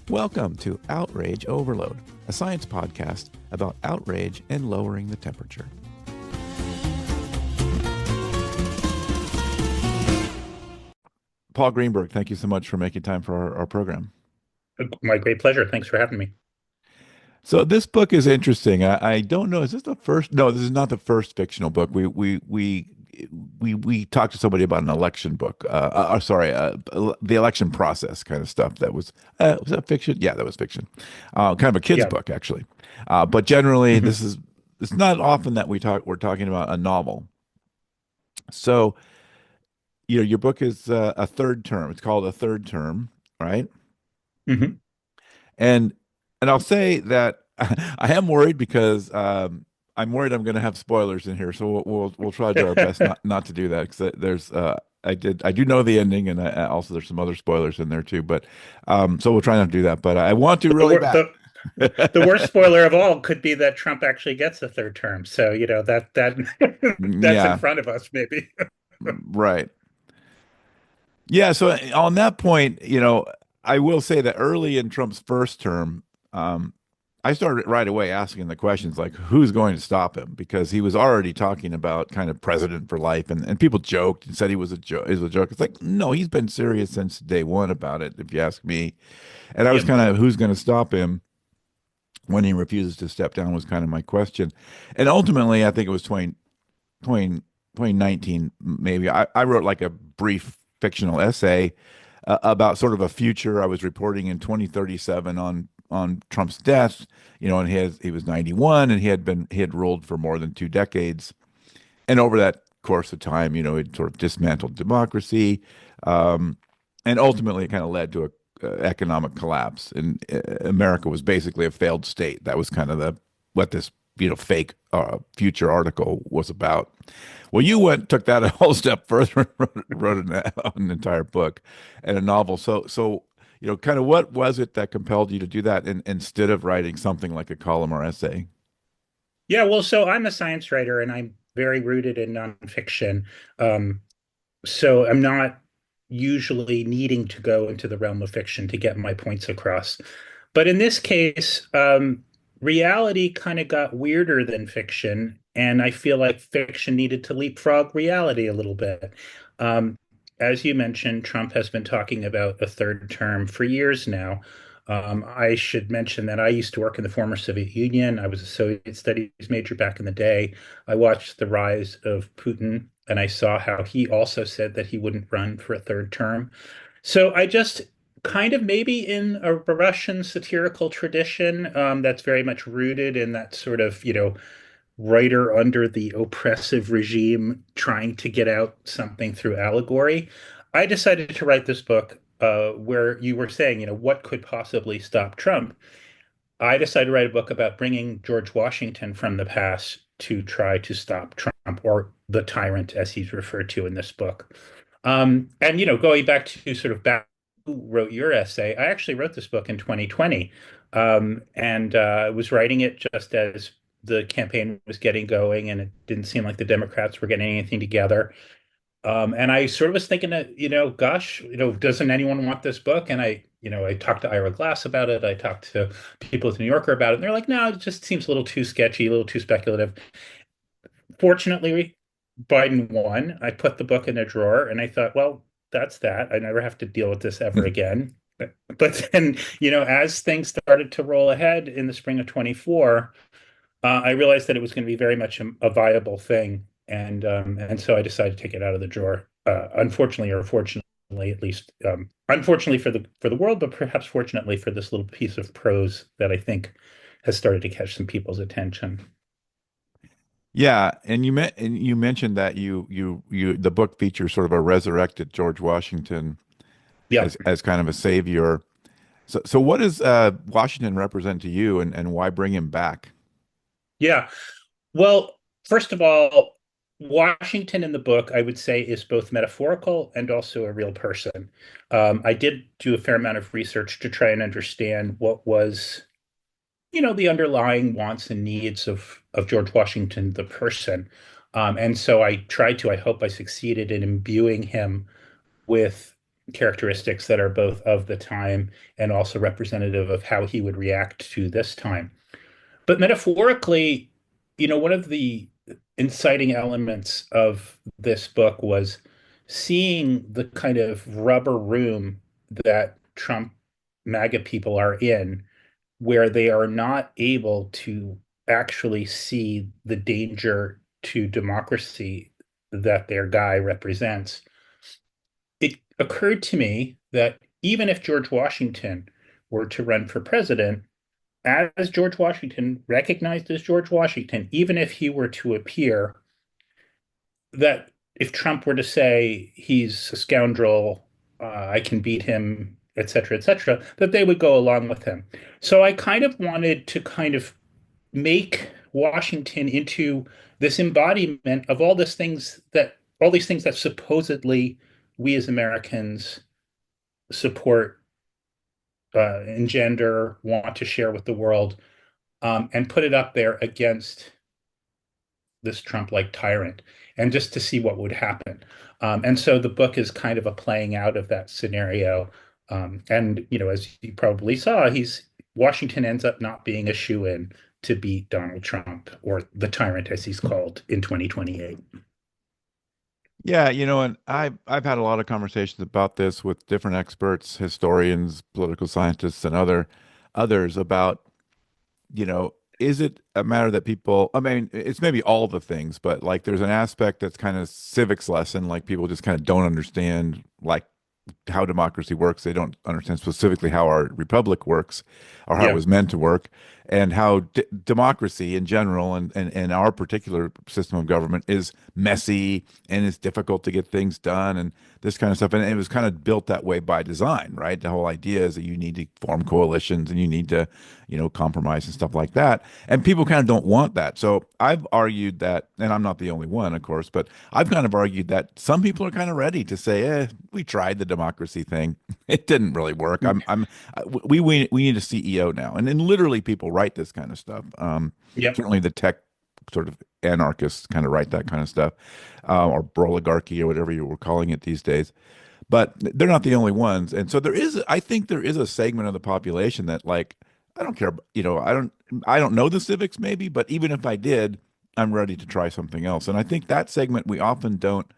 Welcome to Outrage Overload, a science podcast about outrage and lowering the temperature. Paul Greenberg, thank you so much for making time for our program. My great pleasure. Thanks for having me. So this book is interesting. I don't know. Is this the first? No, this is not the first fictional book. We talked to somebody about an election book. The election process kind of stuff. Was that fiction? Yeah, that was fiction. Kind of a kid's Yeah. book actually. But generally, hmm it's not often that we're talking about a novel. So your book is a third term. It's called a third term, right? hmm And and I'll say that I am worried because I'm worried I'm going to have spoilers in here. So we'll try to do our best not to do that because there's I do know the ending and also there's some other spoilers in there too. But so we'll try not to do that. But I want to The, really wor bad. the worst spoiler of all could be that Trump actually gets a third term. So, that that's in Yeah, front of us, maybe. right. Yeah. So on that point, I will say that early in Trump's first term, um, I started right away asking the questions like, who's going to stop him? Because he was already talking about kind of president for life, and people joked and said he was a joke. It was a joke. It's like, no, he's been serious since day one about it, if you ask me. And I was Yeah. kind of, who's going to stop him when he refuses to step down was kind of my question. And ultimately, I think it was 2019, maybe. I wrote like a brief fictional essay about sort of a future I was reporting in 2037 on Trump's death. And he was 91 and he had ruled for more than 2 decades. And over that course of time, it sort of dismantled democracy, um, and ultimately it kind of led to a economic collapse. And America was basically a failed state. That was kind of the what this fake future article was about. Well, you took that a whole step further, and wrote an entire book and a novel. So kind of what was it that compelled you to do that instead of writing something like a column or essay? Yeah. Well, so I'm a science writer and I'm very rooted in nonfiction. Um, so I'm not usually needing to go into the realm of fiction to get my points across. But in this case, reality kind of got weirder than fiction, and I feel like fiction needed to leapfrog reality a little bit. Um, as you mentioned, Trump has been talking about a third term for years now. I should mention that I used to work in the former Soviet Union. I was a Soviet studies major back in the day. I watched the rise of Putin, and I saw how he also said that he wouldn't run for a third term. So I just kind of maybe in a Russian satirical tradition that's very much rooted in that sort of, writer under the oppressive regime trying to get out something through allegory. I decided to write this book where you were saying, what could possibly stop Trump? I decided to write a book about bringing George Washington from the past to try to stop Trump, or the tyrant, as he's referred to in this book. And going back to sort of back who wrote your essay, I actually wrote this book in 2020, and I was writing it just as the campaign was getting going, and it didn't seem like the Democrats were getting anything together. And I sort of was thinking that, gosh, doesn't anyone want this book? And I talked to Ira Glass about it. I talked to people at the New Yorker about it. And they're like, no, it just seems a little too sketchy, a little too speculative. Fortunately, Biden won. I put the book in a drawer and I thought, well, that's that. I never have to deal with this ever again. But then, as things started to roll ahead in the spring of 24, I realized that it was going to be very much a viable thing, and so I decided to take it out of the drawer. Unfortunately, or fortunately, at least, unfortunately for the world, but perhaps fortunately for this little piece of prose that I think has started to catch some people's attention. Yeah, and you mentioned that the book features sort of a resurrected George Washington Yeah, as kind of a savior. So what does Washington represent to you, and why bring him back? yeah. Well, first of all, Washington in the book, I would say, is both metaphorical and also a real person. I did do a fair amount of research to try and understand what was, the underlying wants and needs of George Washington, the person. And so I tried to, I hope I succeeded in imbuing him with characteristics that are both of the time and also representative of how he would react to this time. But metaphorically, one of the inciting elements of this book was seeing the kind of rubber room that Trump MAGA people are in, where they are not able to actually see the danger to democracy that their guy represents. It occurred to me that even if George Washington were to run for president, as George Washington, recognized as George Washington, even if he were to appear, that if Trump were to say he's a scoundrel, I can beat him, et cetera, that they would go along with him. So I kind of wanted to kind of make Washington into this embodiment of all these things that supposedly we as Americans support, engender, want to share with the world, and put it up there against this Trump-like tyrant, and just to see what would happen. And so the book is kind of a playing out of that scenario. And as you probably saw, he's Washington ends up not being a shoo-in to beat Donald Trump, or the tyrant as he's called, in 2028. Yeah, and I've had a lot of conversations about this with different experts, historians, political scientists, and others about, is it a matter that people, I mean, it's maybe all the things, but like there's an aspect that's kind of civics lesson, like people just kind of don't understand like how democracy works. They don't understand specifically how our republic works or how it Yeah. was meant to work, and how democracy in general and our particular system of government is messy and it's difficult to get things done and this kind of stuff. And it was kind of built that way by design, right? The whole idea is that you need to form coalitions and you need to, compromise and stuff like that. And people kind of don't want that. So I've argued that, and I'm not the only one, of course, but I've kind of argued that some people are kind of ready to say, we tried the democracy thing. It didn't really work. We need a CEO now. And then literally people write this kind of stuff. Yep. Certainly the tech sort of anarchists kind of write that kind of stuff, or oligarchy or whatever you were calling it these days. But they're not the only ones. And so I think there is a segment of the population that like, I don't care, I don't know the civics maybe, but even if I did, I'm ready to try something else. And I think that segment we often don't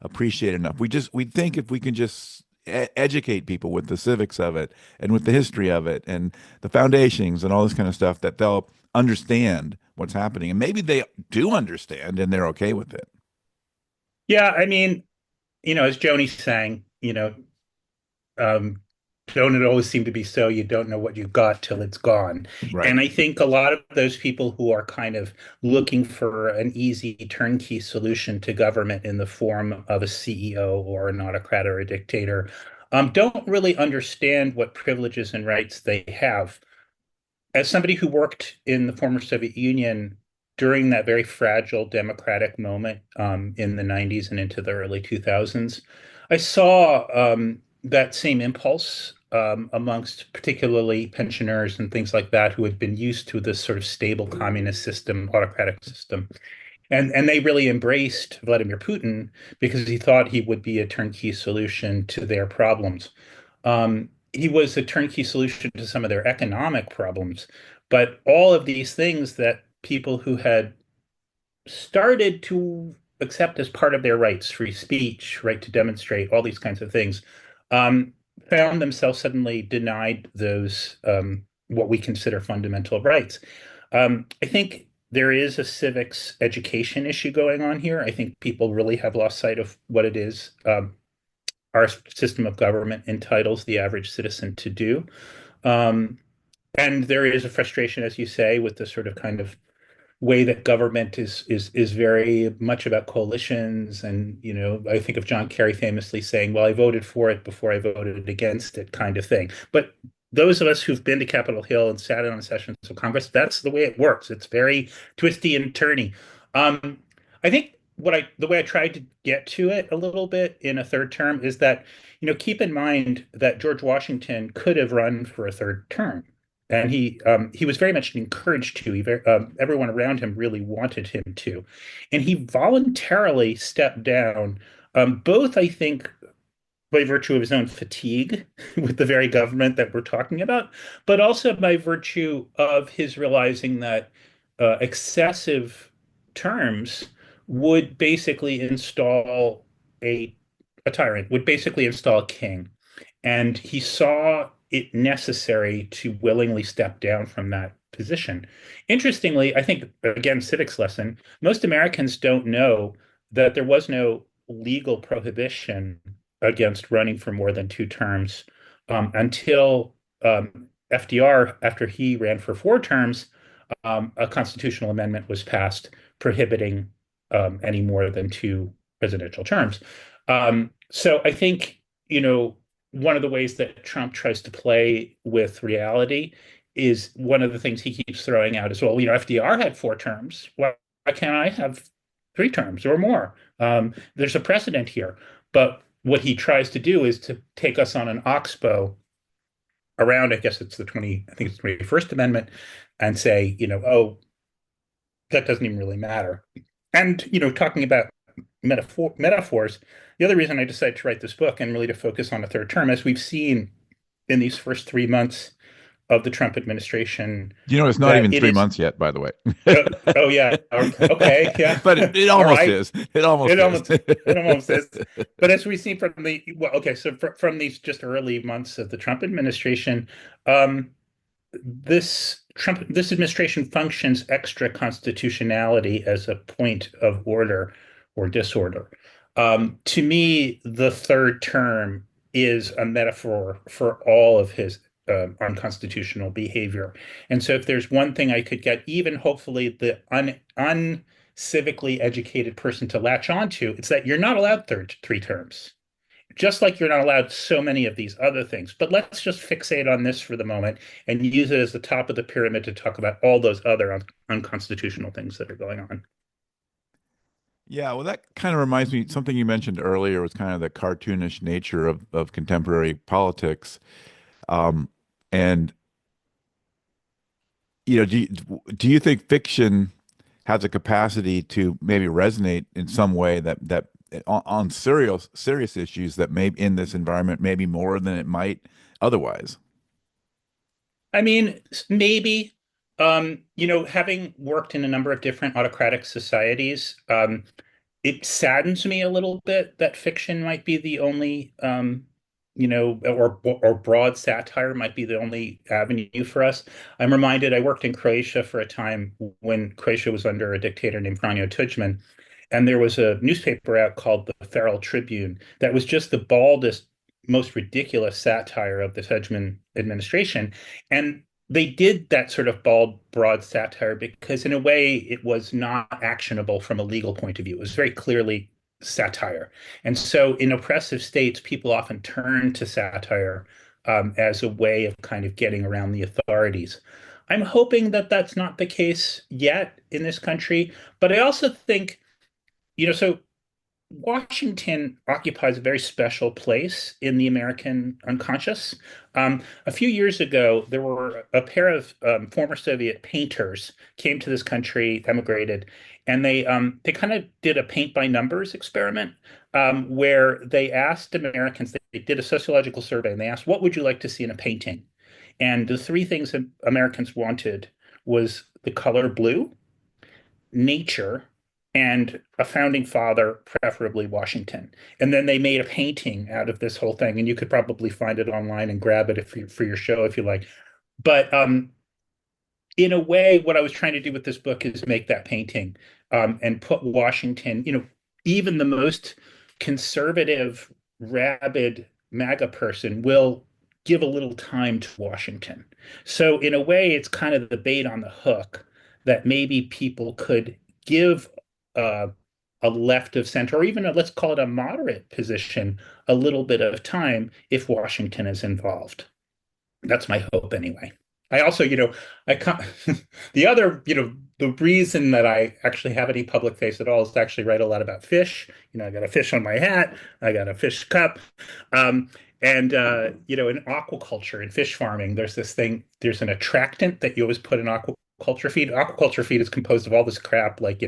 appreciate enough. We think if we can just educate people with the civics of it and with the history of it and the foundations and all this kind of stuff, that they'll understand what's happening. And maybe they do understand and they're okay with it. Yeah, I mean, as Joni sang, um, don't it always seem to be so? You don't know what you've got till it's gone. Right. And I think a lot of those people who are kind of looking for an easy turnkey solution to government in the form of a CEO or an autocrat or a dictator, don't really understand what privileges and rights they have. As somebody who worked in the former Soviet Union during that very fragile democratic moment, in the 90s and into the early 2000s, I saw, that same impulse, amongst particularly pensioners and things like that who had been used to this sort of stable communist system, autocratic system. And they really embraced Vladimir Putin because he thought he would be a turnkey solution to their problems. He was a turnkey solution to some of their economic problems, but all of these things that people who had started to accept as part of their rights, free speech, right to demonstrate, all these kinds of things, um, found themselves suddenly denied those, what we consider fundamental rights. I think there is a civics education issue going on here. I think people really have lost sight of what it is, our system of government entitles the average citizen to do. Um, and there is a frustration, as you say, with the sort of kind of way that government is very much about coalitions. And I think of John Kerry famously saying, well, I voted for it before I voted against it, kind of thing. But those of us who've been to Capitol Hill and sat in on sessions of Congress, that's the way it works. It's very twisty and turny. I think the way I tried to get to it a little bit in a third term is that, keep in mind that George Washington could have run for a third term. And he was very much encouraged to. Everyone around him really wanted him to, and he voluntarily stepped down. Both, I think, by virtue of his own fatigue with the very government that we're talking about, but also by virtue of his realizing that excessive terms would basically install a a tyrant, would basically install a king. And he saw it necessary to willingly step down from that position. Interestingly, I think, again, civics lesson, most Americans don't know that there was no legal prohibition against running for more than two terms until FDR, after he ran for four terms, a constitutional amendment was passed prohibiting any more than two presidential terms. So I think, one of the ways that Trump tries to play with reality is one of the things he keeps throwing out as well. FDR had four terms. Why can't I have three terms or more? There's a precedent here. But what he tries to do is to take us on an oxbow around, I guess it's I think it's the 21st Amendment, and say, oh, that doesn't even really matter. And, talking about metaphors, the other reason I decided to write this book and really to focus on a third term, as we've seen in these first 3 months of the Trump administration, It's not that even it three is, months yet, by the way. oh yeah, okay, yeah, But it all almost right. is. It almost It is. almost it almost is. But as we see from from these just early months of the Trump administration, um, this administration functions extra constitutionality as a point of order or disorder. To me, the third term is a metaphor for all of his unconstitutional behavior. And so, if there's one thing I could get, even hopefully the uncivically educated person to latch onto, it's that you're not allowed three terms, just like you're not allowed so many of these other things. But let's just fixate on this for the moment and use it as the top of the pyramid to talk about all those other unconstitutional things that are going on. Yeah, well, that kind of reminds me, something you mentioned earlier was kind of the cartoonish nature of contemporary politics. Um, and do you think fiction has a capacity to maybe resonate in some way that on serious issues that may in this environment maybe more than it might otherwise? I mean, maybe, having worked in a number of different autocratic societies, it saddens me a little bit that fiction might be the only, or broad satire might be the only avenue for us. I'm reminded I worked in Croatia for a time when Croatia was under a dictator named Franjo Tudjman, and there was a newspaper out called the Feral Tribune that was just the baldest, most ridiculous satire of the Tudjman administration. And they did that sort of bald, broad satire because, in a way, it was not actionable from a legal point of view. It was very clearly satire. And so, in oppressive states, people often turn to satire as a way of kind of getting around the authorities. I'm hoping that that's not the case yet in this country, but I also think, so Washington occupies a very special place in the American unconscious. A few years ago, there were a pair of former Soviet painters came to this country, emigrated, and they kind of did a paint by numbers experiment where they asked Americans, they did a sociological survey, and they asked, "What would you like to see in a painting?" And the three things that Americans wanted was the color blue, nature, and a founding father, preferably Washington. And then they made a painting out of this whole thing, and you could probably find it online and grab it for your show if you like. But in a way, what I was trying to do with this book is make that painting and put Washington, even the most conservative, rabid MAGA person will give a little time to Washington. So, in a way, it's kind of the bait on the hook that maybe people could give uh, a left of center, or even let's call it a moderate position, a little bit of time if Washington is involved. That's my hope anyway. I also, I come the other, the reason that I actually have any public face at all is to actually write a lot about fish. I got a fish on my hat, I got a fish cup. And in aquaculture, in fish farming, there's this thing, there's an attractant that you always put in aquaculture feed. Aquaculture feed is composed of all this crap, like,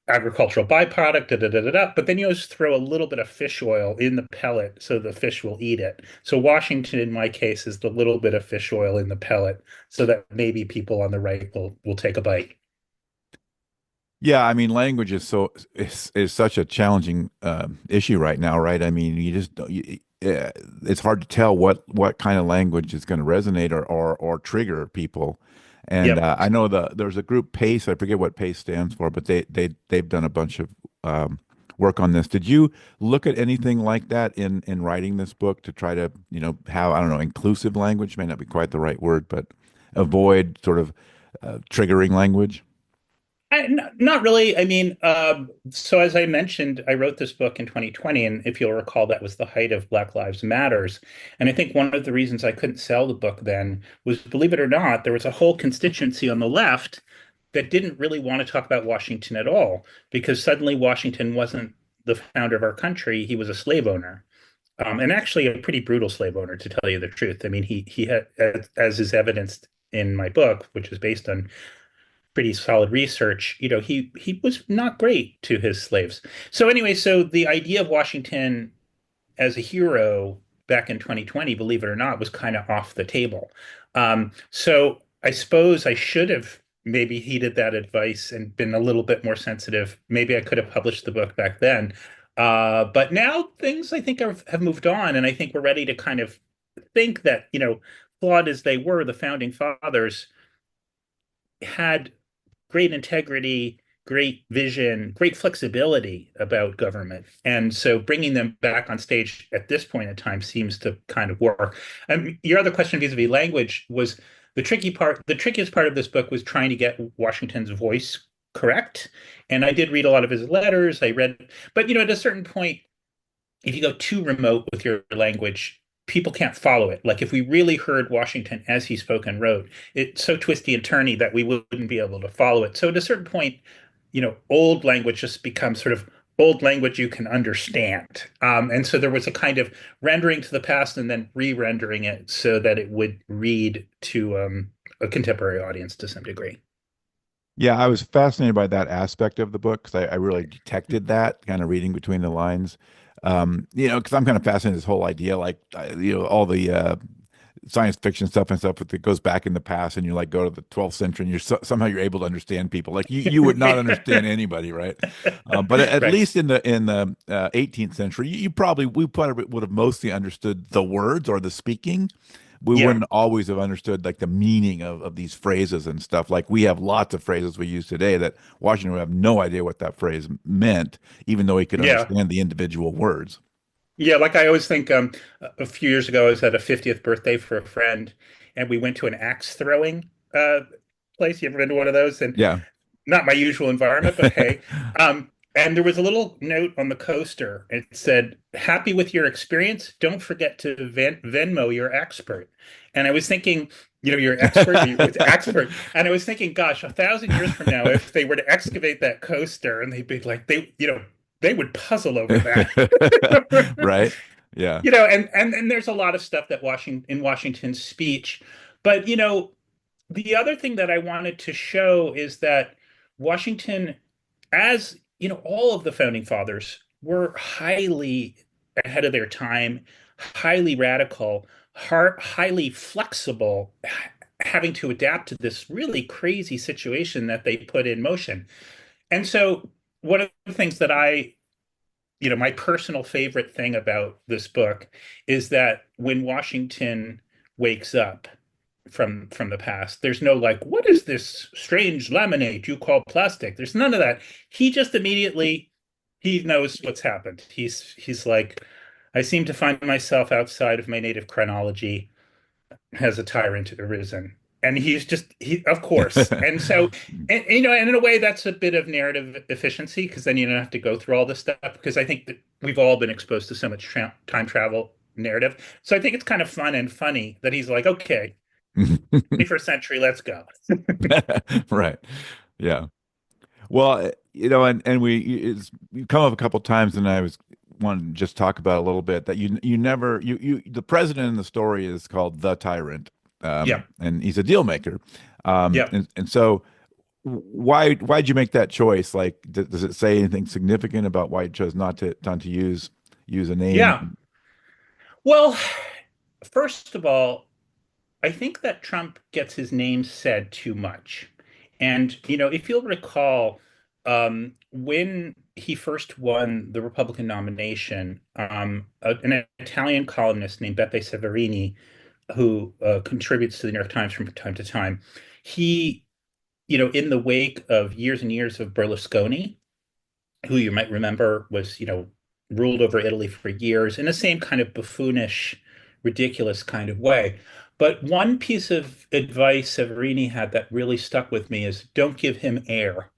agricultural byproduct, da, da, da, da, da. But then you just throw a little bit of fish oil in the pellet so the fish will eat it. So Washington, in my case, is the little bit of fish oil in the pellet so that maybe people on the right will take a bite. Yeah, I mean, language is such a challenging issue right now, right? I mean, you just don't- you, it's hard to tell what kind of language is going to resonate or trigger people. And Yep. I know there's a group PACE. I forget what PACE stands for, but they've done a bunch of work on this. Did you look at anything like that in writing this book to try to have, I don't know, inclusive language may not be quite the right word, but avoid sort of triggering language? Not really. I mean, so as I mentioned, I wrote this book in 2020, and if you'll recall, that was the height of Black Lives Matters. And I think one of the reasons I couldn't sell the book then was, believe it or not, there was a whole constituency on the left that didn't really want to talk about Washington at all, because suddenly Washington wasn't the founder of our country; he was a slave owner, and actually a pretty brutal slave owner, to tell you the truth. I mean, he had, as is evidenced in my book, which is based on pretty solid research, he was not great to his slaves. So anyway, so the idea of Washington as a hero back in 2020, believe it or not, was kind of off the table. So I suppose I should have maybe heeded that advice and been a little bit more sensitive. Maybe I could have published the book back then. But now things I think have moved on, and I think we're ready to kind of think that, flawed as they were, the founding fathers had great integrity, great vision, great flexibility about government. And so bringing them back on stage at this point in time seems to kind of work. Your other question vis-a-vis language was the tricky part. The trickiest part of this book was trying to get Washington's voice correct. And I did read a lot of his letters. I read, but at a certain point, if you go too remote with your language, people can't follow it. Like if we really heard Washington as he spoke and wrote, it's so twisty and turny that we wouldn't be able to follow it. So at a certain point, old language just becomes sort of old language you can understand. And so there was a kind of rendering to the past and then re-rendering it so that it would read to a contemporary audience to some degree. Yeah, I was fascinated by that aspect of the book because I really detected that kind of reading between the lines. Because I'm kind of fascinated with this whole idea, like all the science fiction stuff and stuff that goes back in the past, and you like go to the 12th century, and somehow you're able to understand people. Like you would not understand anybody, right? But at Right. least in the 18th century, we probably would have mostly understood the words or the speaking. We Yeah. wouldn't always have understood like the meaning of these phrases and stuff. Like we have lots of phrases we use today that Washington would have no idea what that phrase meant, even though he could Yeah. understand the individual words. Yeah, like I always think a few years ago I was at a 50th birthday for a friend and we went to an axe throwing place. You ever been to one of those? And Yeah. not my usual environment, but hey. And there was a little note on the coaster. It said, "Happy with your experience? Don't forget to Venmo your expert." And I was thinking, you're expert, you're with expert. And I was thinking, gosh, 1,000 years from now, if they were to excavate that coaster and they'd be like, they would puzzle over that. Right. Yeah. And there's a lot of stuff that Washington's speech, but the other thing that I wanted to show is that Washington, as all of the founding fathers were highly ahead of their time, highly radical, highly flexible, having to adapt to this really crazy situation that they put in motion. And so one of the things that my personal favorite thing about this book is that when Washington wakes up from the past, there's no like, what is this strange laminate you call plastic? There's none of that. He just immediately he knows what's happened. He's like, I seem to find myself outside of my native chronology. Has a tyrant arisen? And he's just of course. And so and in a way that's a bit of narrative efficiency because then you don't have to go through all this stuff because I think that we've all been exposed to so much time travel narrative. So I think it's kind of fun and funny that he's like, okay, 21st century, let's go. Right. Yeah. Well, and you come up a couple times, and I was wanted to just talk about a little bit that you never the president in the story is called the tyrant, Yeah. and he's a deal maker, Yeah. and so. why'd you make that choice? Like, does it say anything significant about why you chose not to use a name? Yeah. Well, first of all, I think that Trump gets his name said too much. And, if you'll recall, when he first won the Republican nomination, an Italian columnist named Beppe Severini, who contributes to the New York Times from time to time, he, in the wake of years and years of Berlusconi, who you might remember was, ruled over Italy for years in the same kind of buffoonish, ridiculous kind of way. But one piece of advice Severini had that really stuck with me is don't give him air.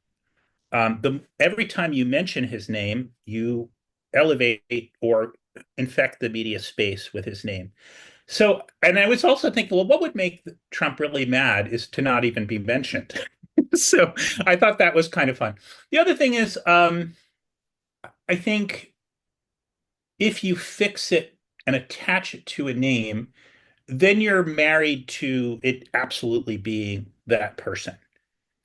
Every time you mention his name, you elevate or infect the media space with his name. So, and I was also thinking, well, what would make Trump really mad is to not even be mentioned. So I thought that was kind of fun. The other thing is, I think if you fix it and attach it to a name, then you're married to it absolutely being that person.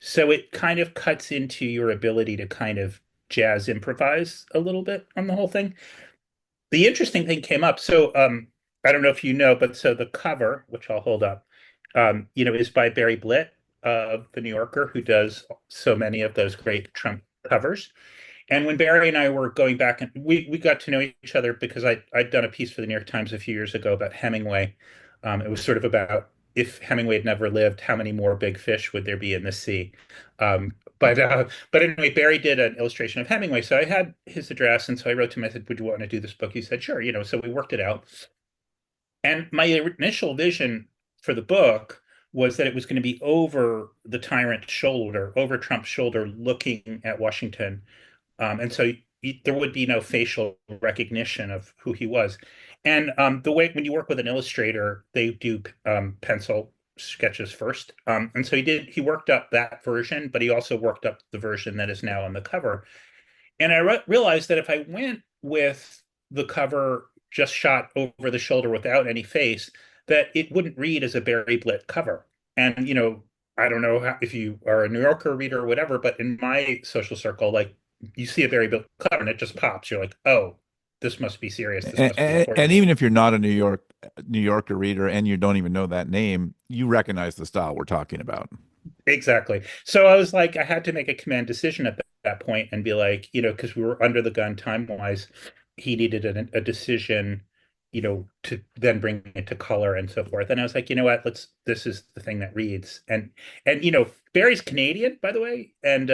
So it kind of cuts into your ability to kind of jazz improvise a little bit on the whole thing. The interesting thing came up. So I don't know if you know, but so the cover, which I'll hold up, is by Barry Blitt of The New Yorker, who does so many of those great Trump covers. And when Barry and I were going back, and we got to know each other because I'd done a piece for the New York Times a few years ago about Hemingway. It was sort of about if Hemingway had never lived, how many more big fish would there be in the sea? But anyway, Barry did an illustration of Hemingway, so I had his address, and so I wrote to him. I said, "Would you want to do this book?" He said, "Sure." So we worked it out. And my initial vision for the book was that it was going to be over the tyrant's shoulder, over Trump's shoulder, looking at Washington, and so there would be no facial recognition of who he was. And the way when you work with an illustrator, they do pencil sketches first. And so he worked up that version, but he also worked up the version that is now on the cover. And I realized that if I went with the cover just shot over the shoulder without any face, that it wouldn't read as a Barry Blitt cover. And, I don't know if you are a New Yorker reader or whatever, but in my social circle, like you see a Barry Blitt cover and it just pops. You're like, oh, this must be serious. This And, must be and important. even if you're not a New Yorker reader and you don't even know that name, you recognize the style we're talking about. Exactly. So I was like, I had to make a command decision at that point and be like, because we were under the gun time-wise, he needed a decision, to then bring it to color and so forth. And I was like, you know what, this is the thing that reads. And Barry's Canadian, by the way. And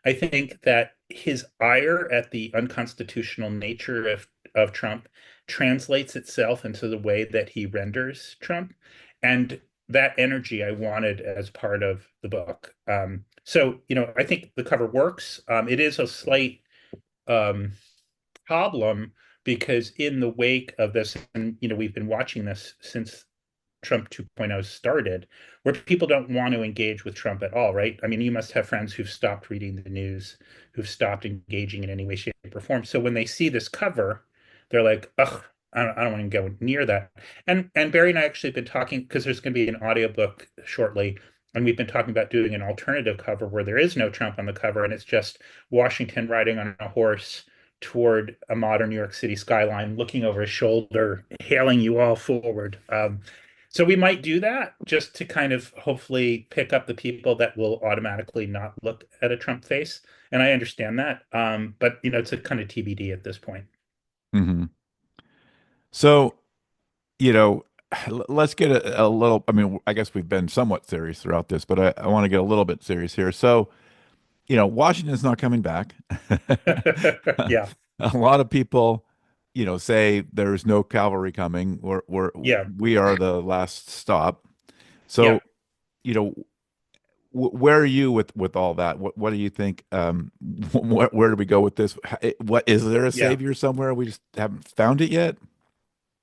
I think that his ire at the unconstitutional nature of Trump translates itself into the way that he renders Trump. And that energy I wanted as part of the book. So, I think the cover works. It is a slight um, problem because in the wake of this, and we've been watching this since Trump 2.0 started, where people don't want to engage with Trump at all, right? I mean, you must have friends who've stopped reading the news, who've stopped engaging in any way, shape, or form. So when they see this cover, they're like, ugh, I don't want to go near that. And Barry and I actually have been talking because there's going to be an audiobook shortly. And we've been talking about doing an alternative cover where there is no Trump on the cover and it's just Washington riding on a horse toward a modern New York City skyline, looking over his shoulder, hailing you all forward. So we might do that just to kind of hopefully pick up the people that will automatically not look at a Trump face. And I understand that. But it's a kind of TBD at this point. Hmm. So, you know, let's get a little, I mean, I guess we've been somewhat serious throughout this, but I want to get a little bit serious here. So, Washington's not coming back. Yeah, A lot of people, say there's no cavalry coming, or yeah, we are the last stop. yeah, So, you know, where are you with all that? What do you think? Where do we go with this? What is there a yeah. savior somewhere? We just haven't found it yet.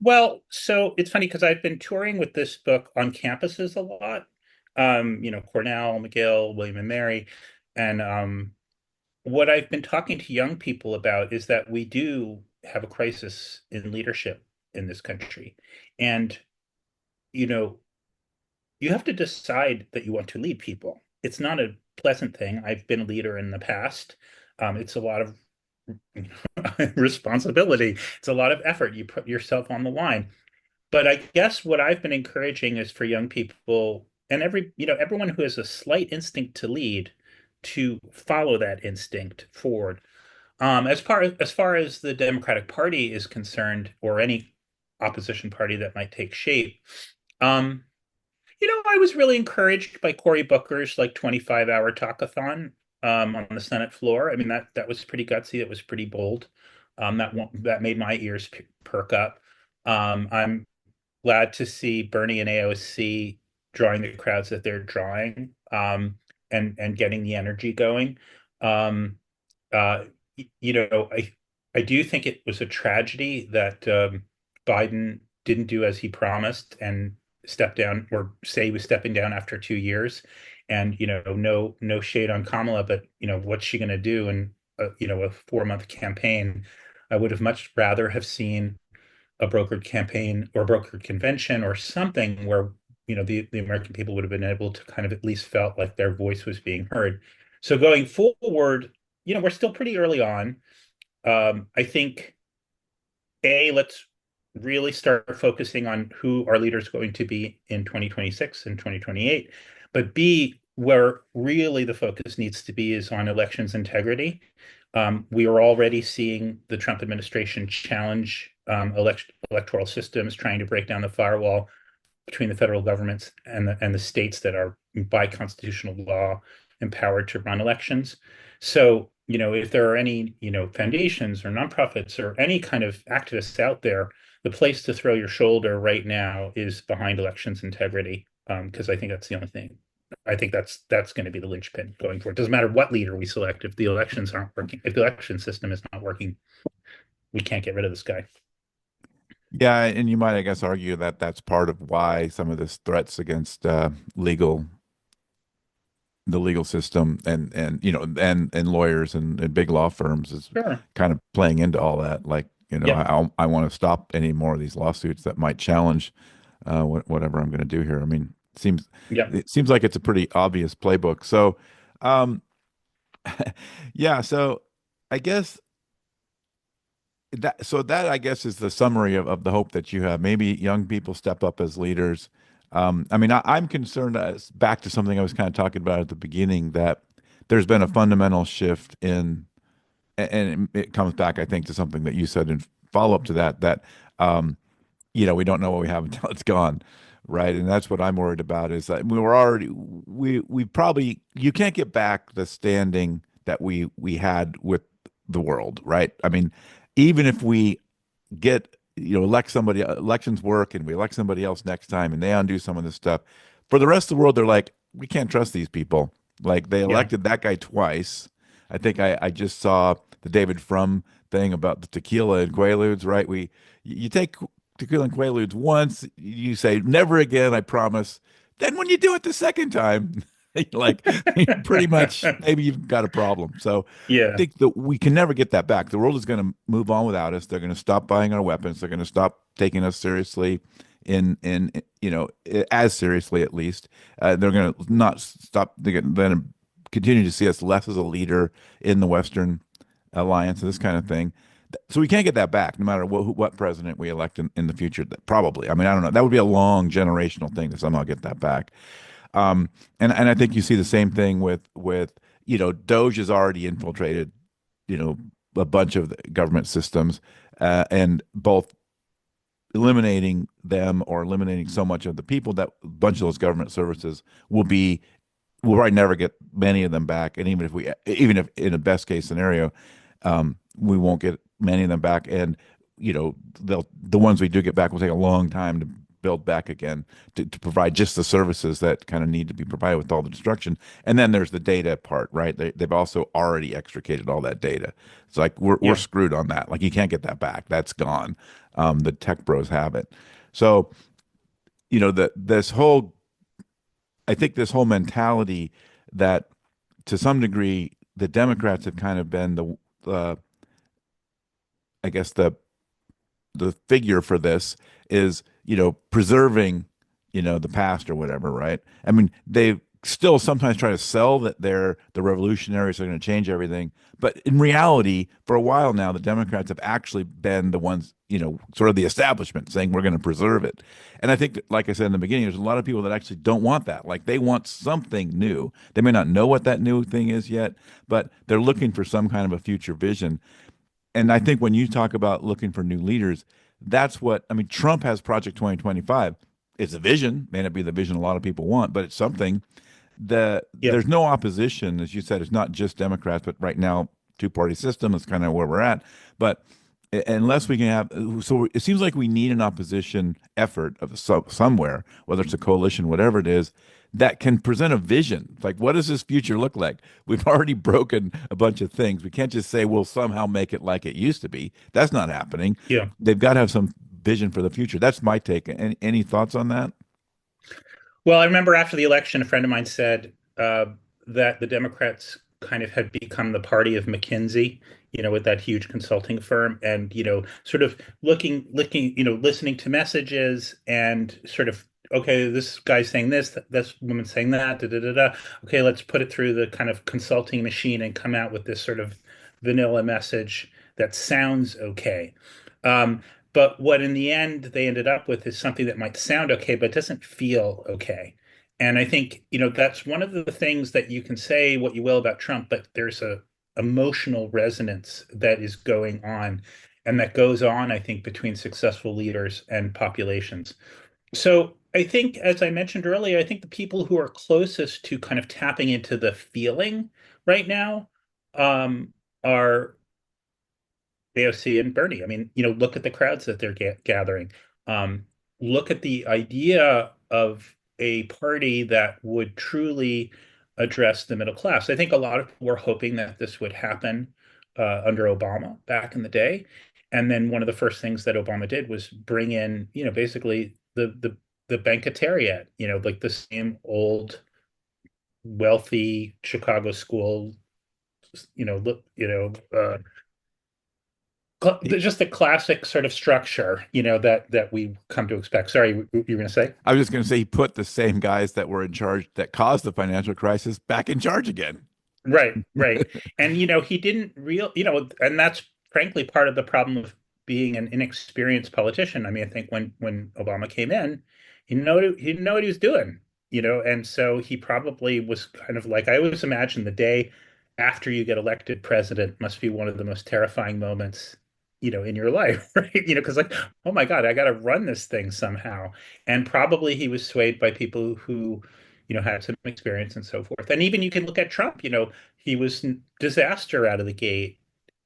Well, so it's funny because I've been touring with this book on campuses a lot. Cornell, McGill, William and Mary. And what I've been talking to young people about is that we do have a crisis in leadership in this country. And, you know, you have to decide that you want to lead people. It's not a pleasant thing. I've been a leader in the past. It's a lot of responsibility. It's a lot of effort. You put yourself on the line. But I guess what I've been encouraging is for young people and everyone who has a slight instinct to lead to follow that instinct forward. As far as the Democratic Party is concerned, or any opposition party that might take shape, um, I was really encouraged by Cory Booker's like 25-hour talkathon on the Senate floor. I mean that was pretty gutsy. It was pretty bold. That made my ears perk up. I'm glad to see Bernie and AOC drawing the crowds that they're drawing, and getting the energy going. Um, uh, I do think it was a tragedy that Biden didn't do as he promised and step down, or say he was stepping down after 2 years. And no shade on Kamala, but what's she going to do in a 4-month campaign? I would have much rather have seen a brokered campaign or brokered convention or something where the American people would have been able to kind of at least felt like their voice was being heard. So going forward, we're still pretty early on. I think let's really start focusing on who our leader is going to be in 2026 and 2028. But B, where really the focus needs to be is on elections integrity. We are already seeing the Trump administration challenge electoral systems, trying to break down the firewall between the federal governments and the states that are by constitutional law empowered to run elections. So, if there are any, foundations or nonprofits or any kind of activists out there, the place to throw your shoulder right now is behind elections integrity, because I think that's the only thing. I think that's going to be the linchpin going forward. It doesn't matter what leader we select if the elections aren't working, if the election system is not working, we can't get rid of this guy. Yeah, and you might, I guess, argue that that's part of why some of this threats against the legal system and and lawyers and big law firms is Sure. kind of playing into all that. Like, Yep. I want to stop any more of these lawsuits that might challenge whatever I'm going to do here. I mean, Yep. it seems like it's a pretty obvious playbook. So, um, yeah. So, I guess that I guess is the summary of the hope that you have. Maybe young people step up as leaders. I mean, I'm concerned as back to something I was kind of talking about at the beginning that there's been a fundamental shift in, and it comes back, I think, to something that you said in follow up to that um, we don't know what we have until it's gone, right? And that's what I'm worried about is that we probably you can't get back the standing that we had with the world, right? I mean, even if we get elect somebody, elections work and we elect somebody else next time and they undo some of this stuff, for the rest of the world they're like, we can't trust these people. Like they Yeah. elected that guy twice. I think I just saw the David Frum thing about the tequila and quaaludes, right? You take tequila and quaaludes once, you say never again, I promise. Then when you do it the second time, like pretty much maybe you've got a problem. So I Yeah. think that we can never get that back. The world is going to move on without us. They're going to stop buying our weapons. They're going to stop taking us seriously in as seriously at least. They're going to not stop. They're going to continue to see us less as a leader in the Western alliance and this kind of thing. So we can't get that back, no matter what president we elect in the future. Probably, I mean, I don't know. That would be a long generational thing to somehow get that back. Um, and I think you see the same thing with Doge has already infiltrated a bunch of the government systems, and both eliminating them or eliminating so much of the people that a bunch of those government services we'll probably never get many of them back. And even if in a best case scenario, we won't get many of them back. And, the ones we do get back will take a long time to build back again to provide just the services that kind of need to be provided with all the destruction. And then there's the data part, right? They've also already extricated all that data. It's like we're Yeah. screwed on that. Like you can't get that back. That's gone. The tech bros have it. So, this whole I think this whole mentality that to some degree the Democrats have kind of been the I guess the figure for this is preserving the past or whatever, right? I mean still sometimes try to sell that they're the revolutionaries are going to change everything. But in reality, for a while now, the Democrats have actually been the ones, sort of the establishment saying we're going to preserve it. And I think, like I said in the beginning, there's a lot of people that actually don't want that. Like they want something new. They may not know what that new thing is yet, but they're looking for some kind of a future vision. And I think when you talk about looking for new leaders, that's what I mean. Trump has Project 2025. It's a vision, may not be the vision a lot of people want, but it's something. Yeah. There's no opposition, as you said. It's not just Democrats, but right now, two-party system is kind of where we're at. But unless we can have, so it seems like we need an opposition effort of somewhere, whether it's a coalition, whatever it is, that can present a vision. Like, what does this future look like? We've already broken a bunch of things. We can't just say we'll somehow make it like it used to be. That's not happening. Yeah. They've got to have some vision for the future. That's my take. Any thoughts on that? Well, I remember after the election, a friend of mine said that the Democrats kind of had become the party of McKinsey, with that huge consulting firm, and sort of looking, listening to messages and sort of, okay, this guy's saying this woman's saying that, da da da da. Okay, let's put it through the kind of consulting machine and come out with this sort of vanilla message that sounds okay. Um, but what in the end they ended up with is something that might sound okay, but doesn't feel okay. And I think, that's one of the things that you can say what you will about Trump, but there's a emotional resonance that is going on and that goes on, I think, between successful leaders and populations. So I think, as I mentioned earlier, I think the people who are closest to kind of tapping into the feeling right now are AOC and Bernie. I mean, look at the crowds that they're gathering. Um, Look at the idea of a party that would truly address the middle class. I think a lot of people were hoping that this would happen under Obama back in the day. And then one of the first things that Obama did was bring in, basically the banketariat, like the same old wealthy Chicago school, look, just the classic sort of structure, that we come to expect. Sorry, you were going to say? I was just going to say he put the same guys that were in charge that caused the financial crisis back in charge again. Right, right. And he didn't and that's frankly part of the problem of being an inexperienced politician. I mean, I think when Obama came in, he didn't know what he was doing, and so he probably was kind of like, I always imagine the day after you get elected president must be one of the most terrifying moments, in your life, right? Because like, oh my God, I got to run this thing somehow. And probably he was swayed by people who had some experience and so forth. And even you can look at Trump, he was disaster out of the gate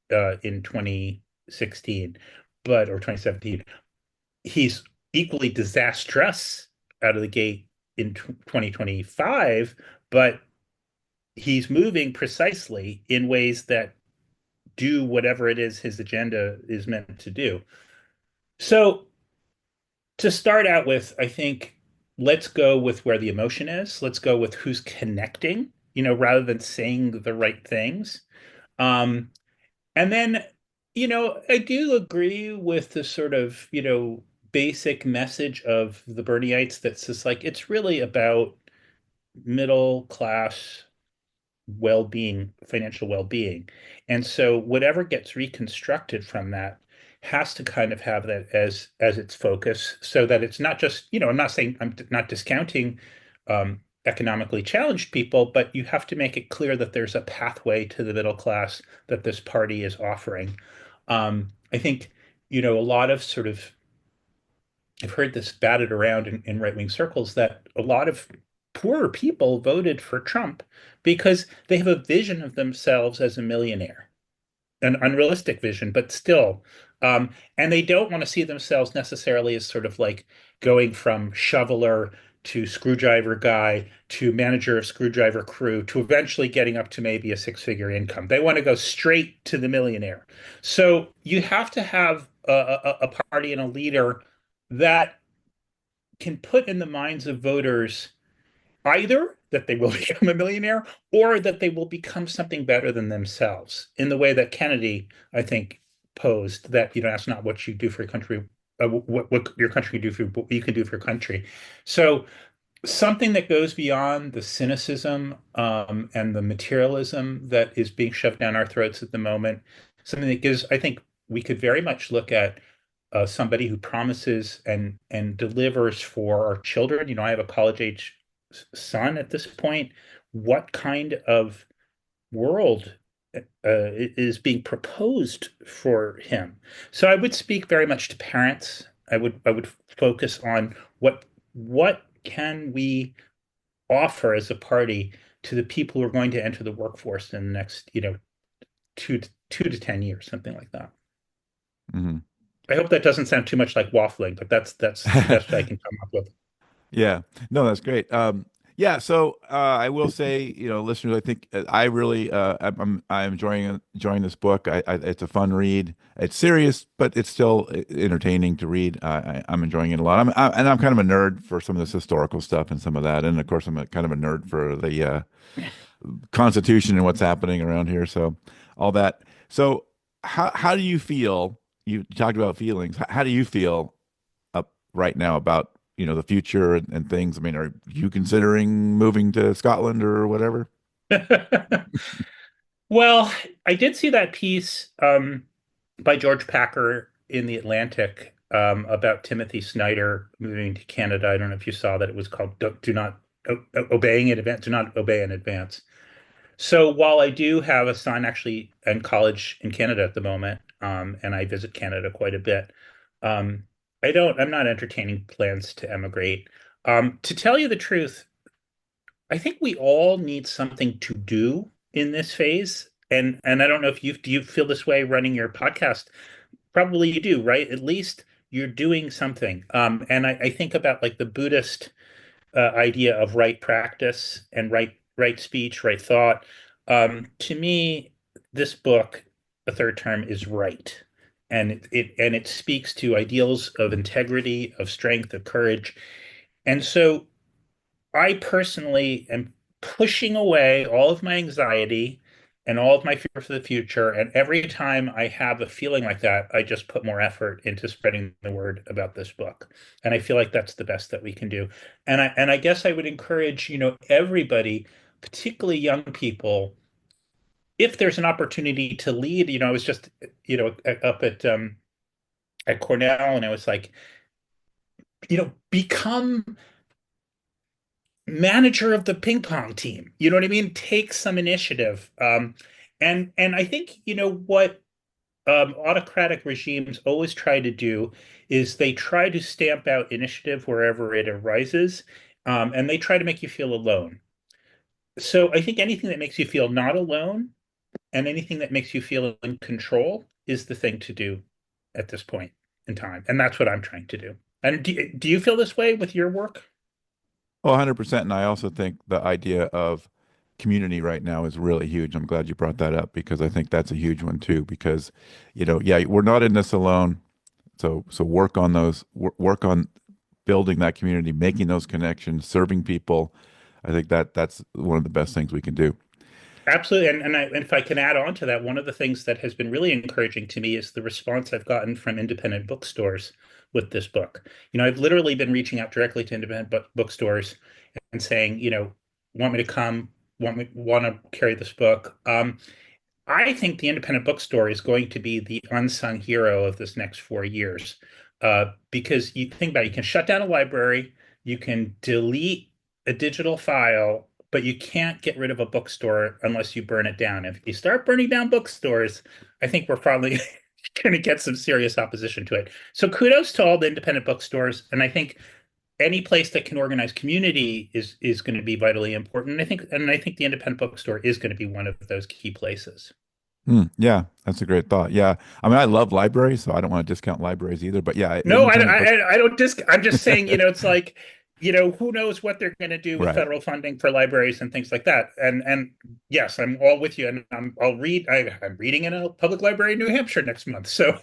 in 2016, or 2017. He's equally disastrous out of the gate in 2025, but he's moving precisely in ways that do whatever it is his agenda is meant to do. So to start out with, I think let's go with where the emotion is. Let's go with who's connecting, rather than saying the right things. Um, and then, I do agree with the sort of, basic message of the Bernieites that's just like, it's really about middle class well-being, financial well-being. And so whatever gets reconstructed from that has to kind of have that as its focus, so that it's not just, I'm not saying, I'm not discounting economically challenged people, but you have to make it clear that there's a pathway to the middle class that this party is offering. I think, a lot of sort of, I've heard this batted around in right-wing circles, that a lot of poorer people voted for Trump because they have a vision of themselves as a millionaire, an unrealistic vision, but still. And they don't want to see themselves necessarily as sort of like going from shoveler to screwdriver guy to manager of screwdriver crew to eventually getting up to maybe a six-figure income. They want to go straight to the millionaire. So you have to have a party and a leader that can put in the minds of voters either that they will become a millionaire or that they will become something better than themselves, in the way that Kennedy, I think, posed that, that's not what you do for your country, what your country can do for what you can do for your country. So Something that goes beyond the cynicism and the materialism that is being shoved down our throats at the moment. Something that gives, I think, we could very much look at somebody who promises and delivers for our children. I have a college age son at this point. What kind of world is being proposed for him? So I would speak very much to parents. I would focus on what can we offer as a party to the people who are going to enter the workforce in the next, 2 to 10 years, something like that. Hmm. I hope that doesn't sound too much like waffling, but that's the best I can come up with. Yeah, no, that's great. Yeah, so I will say, listeners, I think I really, I'm enjoying this book. It's a fun read. It's serious, but it's still entertaining to read. I'm enjoying it a lot. And I'm kind of a nerd for some of this historical stuff and some of that, and of course, I'm kind of a nerd for the Constitution and what's happening around here. So all that. So how do you feel? You talked about feelings. How do you feel up right now about the future and things? I mean, are you considering moving to Scotland or whatever? Well, I did see that piece by George Packer in the Atlantic about Timothy Snyder moving to Canada. I don't know if you saw that. It was called "Do Not Obeying in Advance." Do not obey in advance. So while I do have a son actually in college in Canada at the moment, and I visit Canada quite a bit, um, I'm not entertaining plans to emigrate. To tell you the truth, I think we all need something to do in this phase. And I don't know if do you feel this way running your podcast? Probably you do, right? At least you're doing something. And I think about like the Buddhist idea of right practice and right speech, right thought. To me, this book, A Third Term, is right, and it speaks to ideals of integrity, of strength, of courage. And so I personally am pushing away all of my anxiety and all of my fear for the future. And every time I have a feeling like that, I just put more effort into spreading the word about this book. And I feel like that's the best that we can do. And I guess I would encourage, everybody, particularly young people, if there's an opportunity to lead. I was just, up at Cornell, and I was like, become manager of the ping pong team. You know what I mean? Take some initiative. And I think what autocratic regimes always try to do is they try to stamp out initiative wherever it arises, and they try to make you feel alone. So I think anything that makes you feel not alone and anything that makes you feel in control is the thing to do at this point in time, and that's what I'm trying to do. And do you feel this way with your work? Oh, 100%. And I also think the idea of community right now is really huge. I'm glad you brought that up because I think that's a huge one too. Because, yeah, we're not in this alone. So work on work on building that community, making those connections, serving people. I think that's one of the best things we can do. Absolutely. And if I can add on to that, one of the things that has been really encouraging to me is the response I've gotten from independent bookstores with this book. I've literally been reaching out directly to independent bookstores and saying, want me to come, want to carry this book. I think the independent bookstore is going to be the unsung hero of this next 4 years. Because you think about it, you can shut down a library, you can delete a digital file, but you can't get rid of a bookstore unless you burn it down. If you start burning down bookstores, I think we're probably going to get some serious opposition to it. So kudos to all the independent bookstores, and I think any place that can organize community is going to be vitally important. And I think the independent bookstore is going to be one of those key places. Yeah, that's a great thought. Yeah. I mean, I love libraries, so I don't want to discount libraries either. But yeah, No, I, independent book. I don't I'm just saying, it's like, who knows what they're going to do with Right. federal funding for libraries and things like that. And yes, I'm all with you. And I'll read. I'm reading in a public library in New Hampshire next month. So,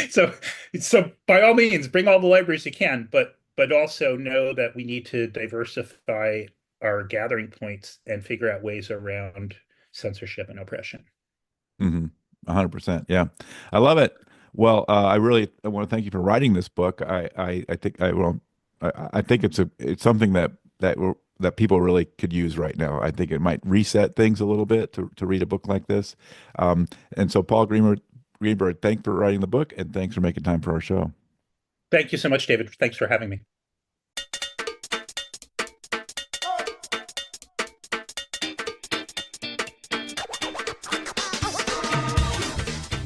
so, so by all means, bring all the libraries you can, but also know that we need to diversify our gathering points and figure out ways around censorship and oppression. Mm-hmm. 100%. Yeah. I love it. Well, I want to thank you for writing this book. I think I think it's something that that people really could use right now. I think it might reset things a little bit to read a book like this. And so, Paul Greenberg, thanks for writing the book, and thanks for making time for our show. Thank you so much, David. Thanks for having me.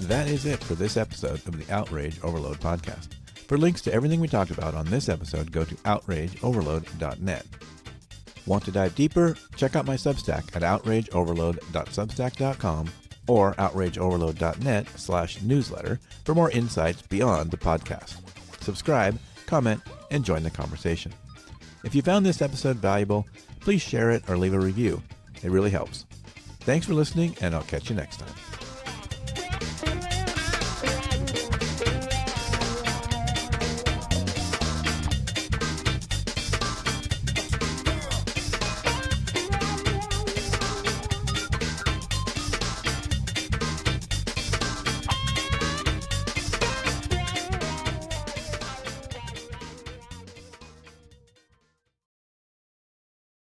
That is it for this episode of the Outrage Overload podcast. For links to everything we talked about on this episode, go to outrageoverload.net. Want to dive deeper? Check out my Substack at outrageoverload.substack.com or outrageoverload.net/newsletter for more insights beyond the podcast. Subscribe, comment, and join the conversation. If you found this episode valuable, please share it or leave a review. It really helps. Thanks for listening, and I'll catch you next time.